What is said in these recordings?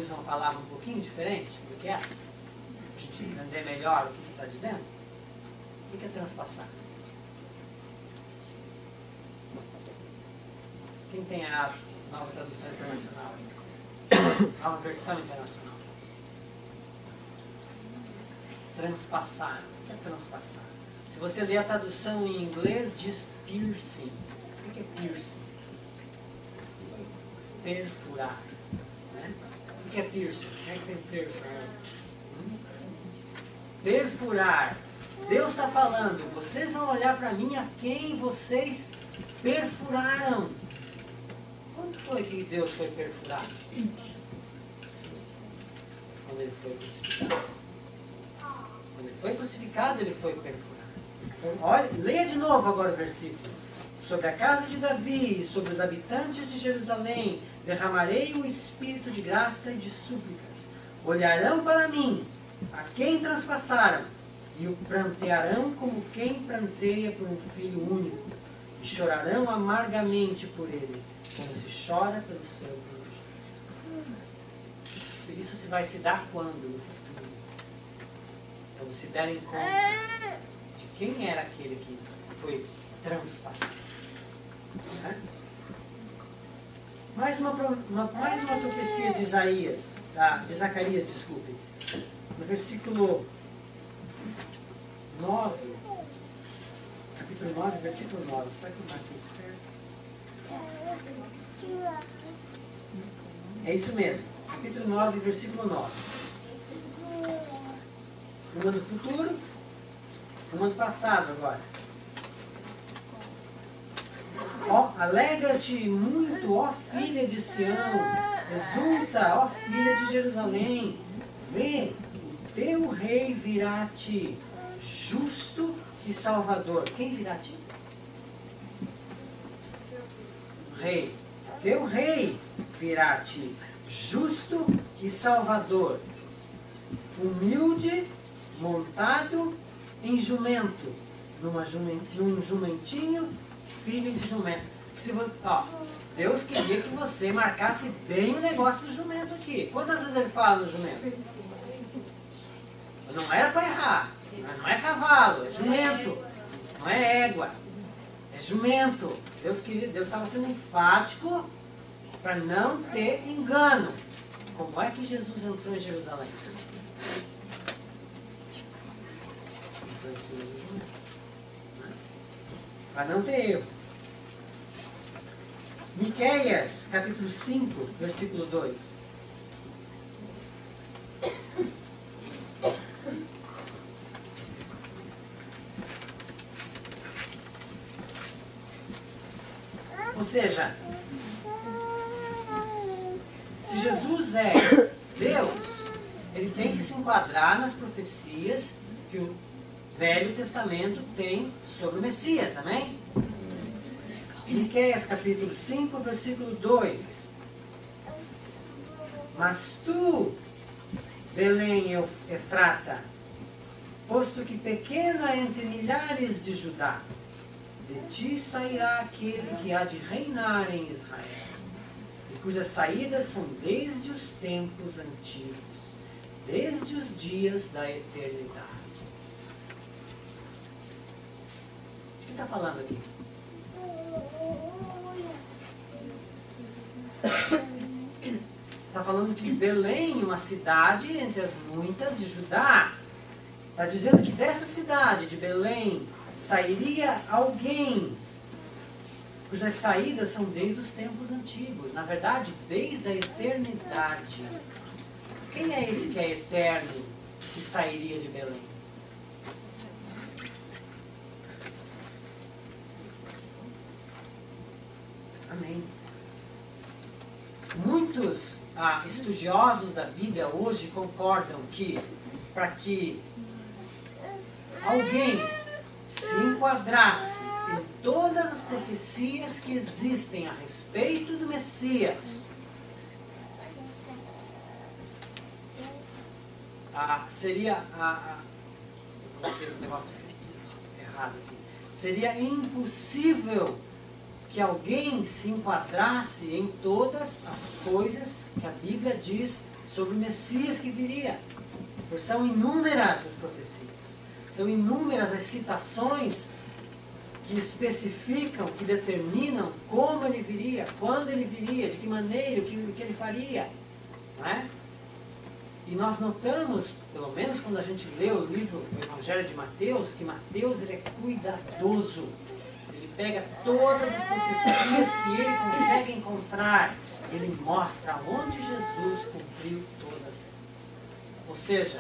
usa uma palavra um pouquinho diferente do que essa? Para a gente entender melhor o que está dizendo. O que é transpassar? Quem tem a nova tradução internacional? Nova versão internacional. Transpassar. O que é transpassar? Se você ler a tradução em inglês, diz piercing. O que é piercing? Perfurar. Né? O que é piercing? Quem é que tem perfurar? Perfurar. Deus está falando, vocês vão olhar para mim a quem vocês perfuraram. Quando foi que Deus foi perfurado? Quando ele foi crucificado. Quando ele foi crucificado, ele foi perfurado. Então, olha, leia de novo agora o versículo. Sobre a casa de Davi e sobre os habitantes de Jerusalém derramarei o espírito de graça e de súplicas. Olharão para mim, a quem transpassaram, e o prantearão como quem pranteia por um filho único, e chorarão amargamente por ele, como se chora pelo seu filho. Isso se vai se dar quando no futuro? Quando se derem conta de quem era aquele que foi transpassado. Mais uma profecia de Isaías, de Zacarias, desculpe. No versículo 9, capítulo 9, versículo 9. Será que eu marquei isso certo? É isso mesmo. Capítulo 9, versículo 9. Uma do futuro, uma do passado agora. Ó, alegra-te muito, ó filha de Sião, exulta, ó filha de Jerusalém, vê, o teu rei virá a ti, justo e salvador. Quem virá a ti? Rei. Teu rei virá a ti, justo e salvador, humilde, montado em jumento, num jumentinho, filho de jumento. Se você, Deus queria que você marcasse bem o negócio do jumento aqui. Quantas vezes ele fala no jumento? Não era para errar. Não é cavalo, é jumento. Não é égua. É jumento. Deus estava sendo enfático para não ter engano. Como é que Jesus entrou em Jerusalém? Entrou em cima do jumento. Para não ter erro. Miqueias, capítulo 5, versículo 2. Ou seja, se Jesus é Deus, ele tem que se enquadrar nas profecias que o Velho Testamento tem sobre o Messias, amém? Miqueias capítulo 5, versículo 2. Mas tu, Belém Efrata, posto que pequena entre milhares de Judá, de ti sairá aquele que há de reinar em Israel, e cujas saídas são desde os tempos antigos, desde os dias da eternidade. O que está falando aqui? Está falando de Belém, uma cidade entre as muitas de Judá. Está dizendo que dessa cidade de Belém sairia alguém cujas saídas são desde os tempos antigos. Na verdade, desde a eternidade. Quem é esse que é eterno que sairia de Belém? Amém. Muitos estudiosos da Bíblia hoje concordam que para que alguém se enquadrasse em todas as profecias que existem a respeito do Messias, seria eu coloquei esse negócio errado aqui. Seria impossível que alguém se enquadrasse em todas as coisas que a Bíblia diz sobre o Messias que viria. Pois são inúmeras as profecias, são inúmeras as citações que especificam, que determinam como ele viria, quando ele viria, de que maneira, o que ele faria. Não é? E nós notamos, pelo menos quando a gente lê o livro, o Evangelho de Mateus, que Mateus ele é cuidadoso. Ele pega todas as profecias que ele consegue encontrar, ele mostra onde Jesus cumpriu todas elas. Ou seja,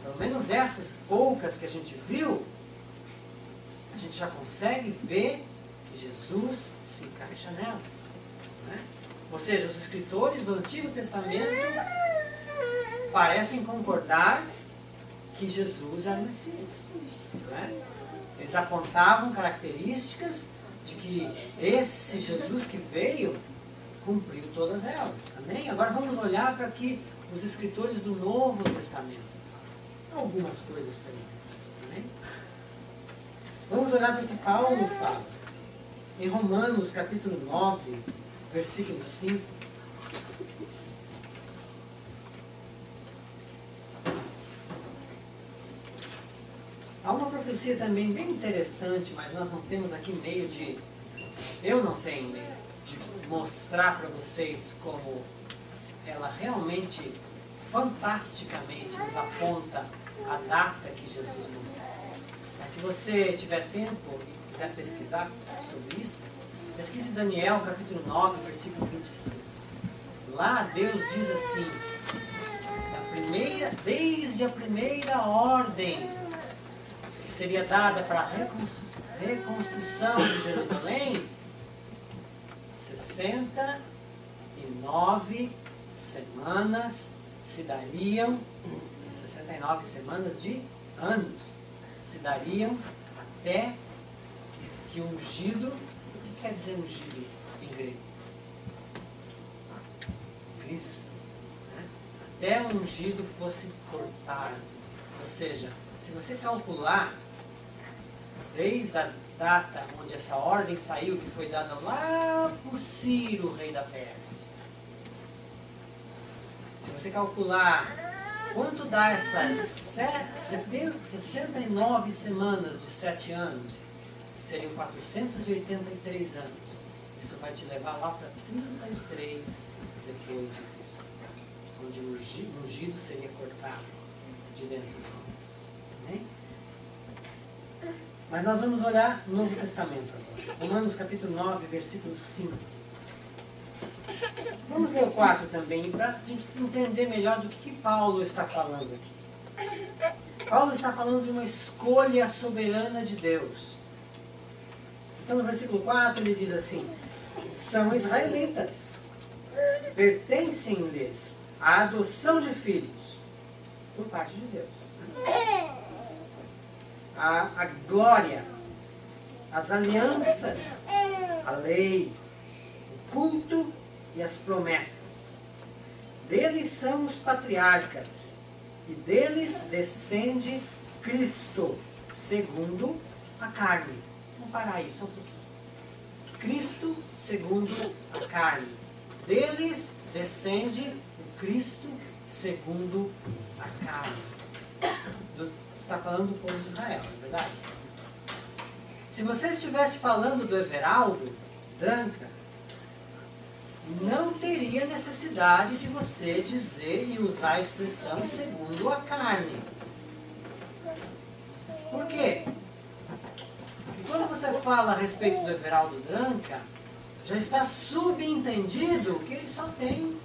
pelo menos essas poucas que a gente viu, a gente já consegue ver que Jesus se encaixa nelas. Não é? Ou seja, os escritores do Antigo Testamento parecem concordar que Jesus era o Messias. Não é? Eles apontavam características de que esse Jesus que veio cumpriu todas elas. Amém? Agora vamos olhar para que os escritores do Novo Testamento falam. Algumas coisas para mim. Amém? Vamos olhar para o que Paulo fala. Em Romanos capítulo 9, versículo 5. Há uma profecia também bem interessante, mas nós não temos aqui meio de... Eu não tenho meio de mostrar para vocês como ela realmente, fantasticamente, nos aponta a data que Jesus morreu. Mas se você tiver tempo e quiser pesquisar sobre isso, pesquise Daniel, capítulo 9, versículo 25. Lá Deus diz assim, desde a primeira ordem que seria dada para a reconstrução de Jerusalém, 69 semanas se dariam, 69 semanas de anos, se dariam até que o ungido, o que quer dizer ungido em grego? Cristo. Né? Até o ungido fosse cortado. Ou seja, se você calcular, desde a data onde essa ordem saiu, que foi dada lá por Ciro, rei da Pérsia, se você calcular quanto dá essas 69 semanas de 7 anos, que seriam 483 anos, isso vai te levar lá para 33 depois de Cristo, onde o ungido seria cortado de dentro dos homens. Amém? Mas nós vamos olhar no Novo Testamento agora. Romanos capítulo 9, versículo 5. Vamos ler o 4 também, para a gente entender melhor do que Paulo está falando aqui. Paulo está falando de uma escolha soberana de Deus. Então no versículo 4 ele diz assim: são israelitas, pertencem-lhes a adoção de filhos por parte de Deus. A glória, as alianças, a lei, o culto e as promessas. Deles são os patriarcas, e deles descende Cristo, segundo a carne. Vamos parar aí só um pouquinho. Cristo segundo a carne. Deles descende o Cristo segundo a carne. Está falando do povo de Israel, não é verdade? Se você estivesse falando do Everaldo Dranca, não teria necessidade de você dizer e usar a expressão segundo a carne. Por quê? Porque quando você fala a respeito do Everaldo Dranca, já está subentendido que ele só tem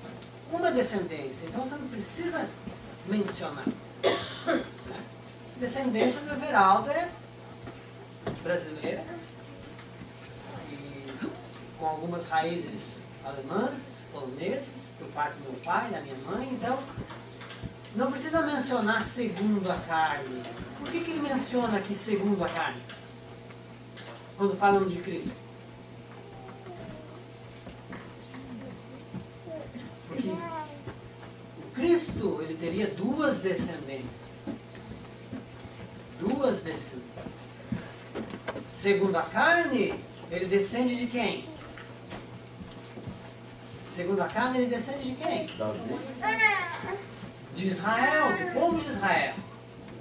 uma descendência. Então você não precisa mencionar. A descendência do Everaldo é brasileira e com algumas raízes alemãs, polonesas, por parte do meu pai, da minha mãe. Então, não precisa mencionar segundo a carne. Por que ele menciona aqui segundo a carne? Quando falam de Cristo. Porque o Cristo, ele teria duas descendências. Duas descendências. Segundo a carne, ele descende de quem? Segundo a carne, ele descende de quem? Davi. De Israel, do povo de Israel.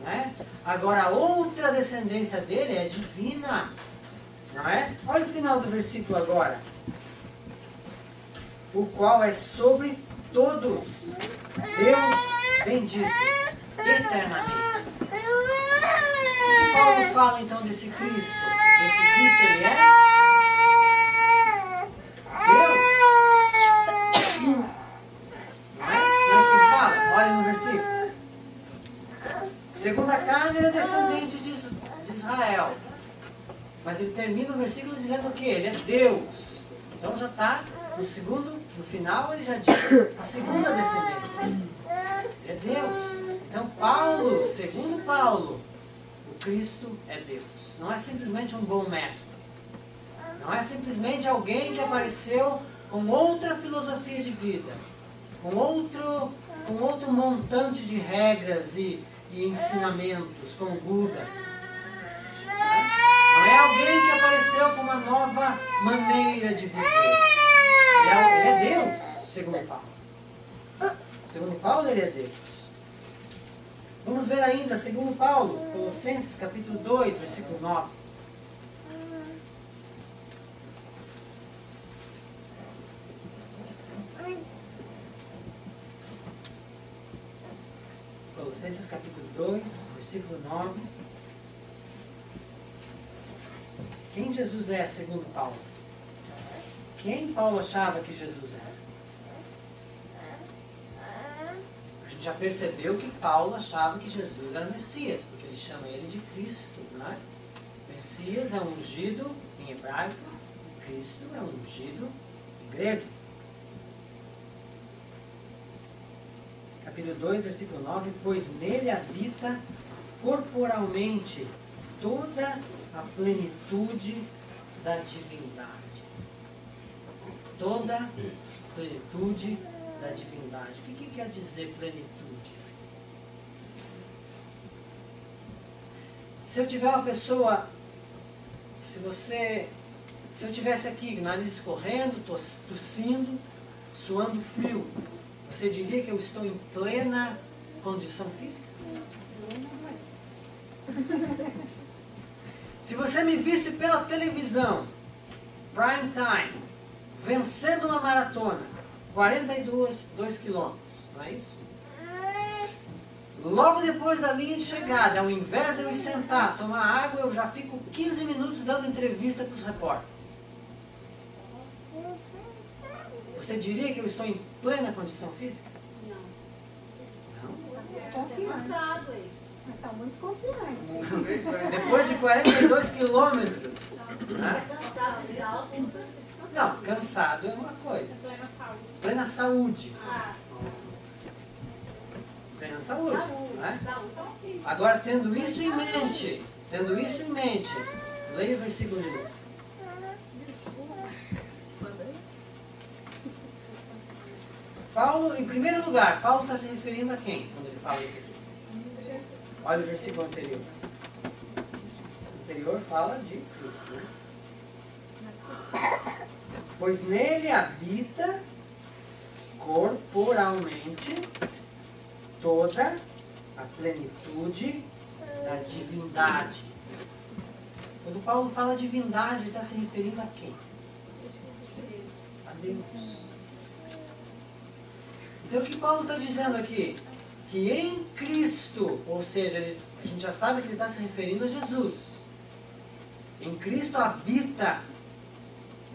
Né? Agora, a outra descendência dele é divina. Não é? Olha o final do versículo agora. O qual é sobre todos. Deus bendito eternamente. O que Paulo fala então desse Cristo? Esse Cristo, ele é Deus. Não é? Não é isso que ele fala? Olha no versículo. Segundo a carne, ele é descendente de Israel. Mas ele termina o versículo dizendo o quê? Ele é Deus. Então já está no final ele já diz a segunda descendência. Ele é Deus. Então Paulo, segundo Paulo, o Cristo é Deus. Não é simplesmente um bom mestre. Não é simplesmente alguém que apareceu com outra filosofia de vida. Com outro montante de regras e ensinamentos, como Buda. Não é alguém que apareceu com uma nova maneira de viver. Ele é Deus, segundo Paulo. Segundo Paulo, ele é Deus. Vamos ver ainda, segundo Paulo, Colossenses capítulo 2, versículo 9. Colossenses capítulo 2, versículo 9. Quem Jesus é, segundo Paulo? Quem Paulo achava que Jesus era? A gente já percebeu que Paulo achava que Jesus era o Messias, porque ele chama ele de Cristo, não é? Messias é um ungido em hebraico, e Cristo é um ungido em grego. Capítulo 2, versículo 9. Pois nele habita corporalmente toda a plenitude da divindade. Toda a plenitude da divindade. O que quer dizer plenitude? Se eu tiver uma pessoa, se eu tivesse aqui, nariz escorrendo, tossindo, suando frio, você diria que eu estou em plena condição física? Se você me visse pela televisão, prime time, vencendo uma maratona, 42 quilômetros, não é isso? Logo depois da linha de chegada, ao invés de eu ir sentar, tomar água, eu já fico 15 minutos dando entrevista para os repórteres. Você diria que eu estou em plena condição física? Não? Cansado aí. Está muito confiante. Depois de 42 quilômetros. Né? Cansado, exausto. Não, cansado é uma coisa. Plena saúde. Plena saúde. Ah, Plena saúde. Né? saúde. Agora, tendo isso em mente, leia o versículo de novo. Paulo, em primeiro lugar, Paulo está se referindo a quem quando ele fala isso aqui? Olha o versículo anterior. O anterior fala de Cristo, né? Pois nele habita corporalmente toda a plenitude da divindade. Quando Paulo fala divindade, ele está se referindo a quem? A Deus. Então o que Paulo está dizendo aqui? Que em Cristo, ou seja, a gente já sabe que ele está se referindo a Jesus. Em Cristo habita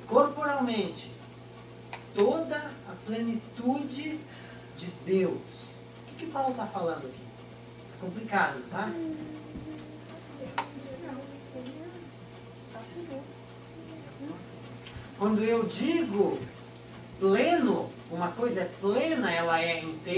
corporalmente toda a plenitude de Deus. O que Paulo está falando aqui? É complicado, tá? Quando eu digo pleno, uma coisa é plena, ela é inteira.